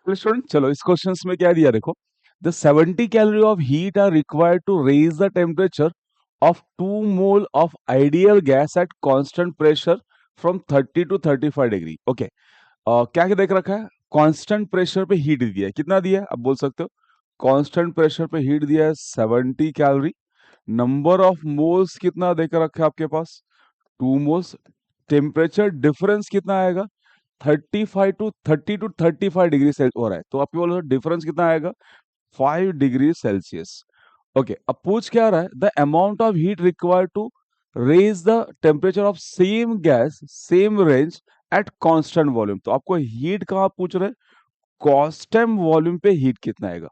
Student चलो इस question में क्या दिया देखो, the 70 calorie of heat are required to raise the temperature of 2 mole of ideal gas at constant pressure from 30 to 35 degree. Okay, क्या क्या देख रखा है, कांस्टेंट प्रेशर पे हीट दिया है, कितना दिया है आप बोल सकते हो। कांस्टेंट प्रेशर पे हीट दिया है 70 कैलोरी। नंबर ऑफ मोल्स कितना देख रखा है आपके पास, 2 मोल्स। टेम्परेचर डिफरेंस कितना आएगा, 30 टू 35 डिग्री सेल्सियस हो रहा है, तो आपके बोलो डिफरेंस कितना आएगा, 5 डिग्री सेल्सियस। ओके, अब पूछ क्या रहा है, the amount of heat required to raise the temperature of same gas same range at constant volume. तो आपको हीट कहाँ पूछ रहे हैं, कांस्टेंट वॉल्यूम पे हीट कितना आएगा।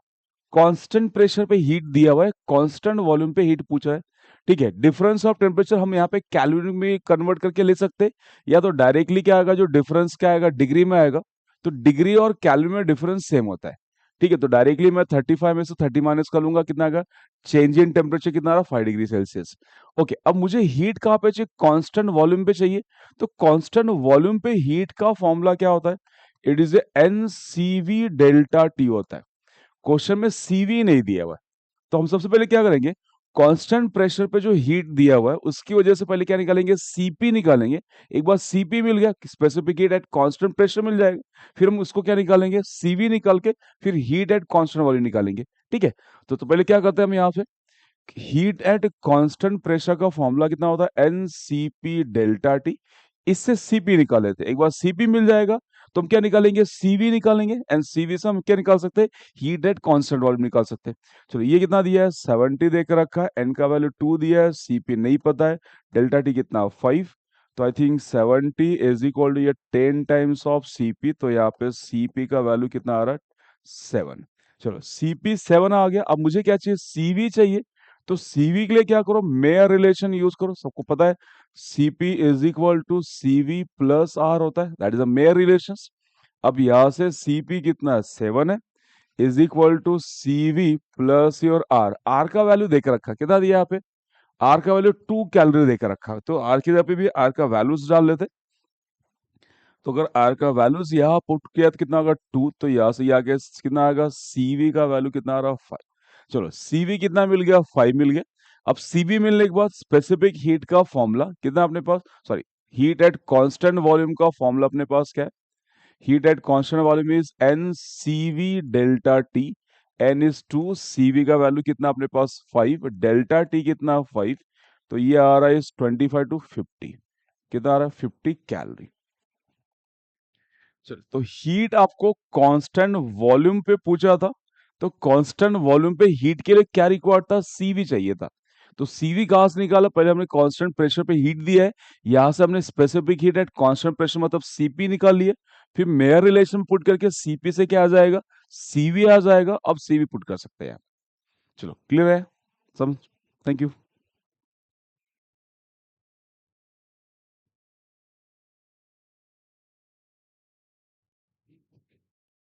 कांस्टेंट प्रेशर पे हीट दिया हुआ है, कांस्टेंट वॉल्यूम पे हीट पूछा है। ठीक है, डिफरेंस ऑफ टेम्परेचर हम यहाँ पे कैलोरी में कन्वर्ट करके ले सकते हैं, या तो डायरेक्टली क्या आएगा, जो डिफरेंस क्या आएगा डिग्री में आएगा। तो डिग्री और कैलोरी में डिफरेंस सेम होता है। ठीक है, तो डायरेक्टली मैं 35 में से 30 माइनस कर लूंगा, कितना आएगा, चेंज इन टेम्परेचर कितना आ रहा, 5 डिग्री सेल्सियस। ओके, अब मुझे हीट कहाँ पे चाहिए, कांस्टेंट वॉल्यूम पे चाहिए। तो कांस्टेंट वॉल्यूम पे हीट का फॉर्मूला क्या होता है, it is n c v delta t होता है। क्वेश्चन में सीवी नहीं दिया हुआ है, तो हम सबसे पहले क्या करेंगे, कांस्टेंट प्रेशर पे जो हीट दिया हुआ है उसकी वजह से पहले क्या निकालेंगे, सीपी निकालेंगे। एक बार सीपी मिल गया, specific heat at constant pressure मिल जाएगा, फिर हम उसको क्या निकालेंगे, सीवी निकाल के फिर हीट एट कांस्टेंट वॉल्यूम निकालेंगे। ठीक है, तो पहले क्या करते हैं हम यहाँ पे, हीट एट कांस्टेंट प्रेशर का फॉर्मूला कितना होता है, n c p delta t. इससे सीपी निकाल लेते हैं, एक बार सीपी मिल जाएगा तो हम क्या निकालेंगे, सीवी निकालेंगे, एंड सीवी से हम क्या निकाल सकते हैं, हीट एट कांस्टेंट वॉल्यूम निकाल सकते हैं। चलो ये कितना दिया है, 70 देकर रखा है, एन का वैल्यू 2 दिया है, सीपी नहीं पता है, डेल्टा टी कितना 5। तो I think 70 is equal to ये 10 टाइम्स ऑफ सीपी, तो यहाँ पे सीपी का वैल्यू कितना आ रहा है, 7। चलो सीपी 7 आ गया, अब मुझे क्या चाहिए, सीवी चाहिए। तो सीवी के लिए क्या करो, मेयर रिलेशन यूज करो, सबको पता है c p is equal to c v plus r होता है, that is a Mayer relation. अब यहां से सीपी कितना है, 7 है, is equal to c v plus your r. R का वैल्यू देकर रखा, कितना दिया यहाँ पे, आर का वैल्यू 2 कैलोरी देकर रखा, तो आर की जगह पे भी आर का वैल्यूज डाल लेते। तो अगर आर का वैल्यूज यहाँ पुट किया तो कितना होगा 2, तो यहाँ से ये आगे कितना आएगा, सीवी का वैल्यू कितना आ रहा है 5। चलो सीवी कितना मिल गया, 5 मिल गया। अब सीवी मिलने के बाद स्पेसिफिक हीट का फॉर्मूला कितना अपने पास, sorry, heat at constant volume का फॉर्मूला अपने पास क्या है, heat at constant volume is n CV delta T. N is 2, CV का वैल्यू कितना अपने पास 5, डेल्टा टी कितना 5, तो ये आ रहा है इस 25 टू 50, कितना आ रहा है 50 कैलोरी। चलो, तो हीट आपको कांस्टेंट वॉल्यूम पे पूछा था, तो कांस्टेंट वॉल्यूम पे हीट के लिए क्या रिक्वायर्ड था, सीवी चाहिए था। तो सीवी कहां से निकाला, पहले हमने कांस्टेंट प्रेशर पे हीट दिया है, यहां से हमने specific heat at constant pressure मतलब सीपी निकाल लिया। फिर मेयर रिलेशन पुट करके सीपी से क्या आ जाएगा, सीवी आ जाएगा। अब सीवी पुट कर सकते हैं। चलो क्लियर है सब, थैंक यू।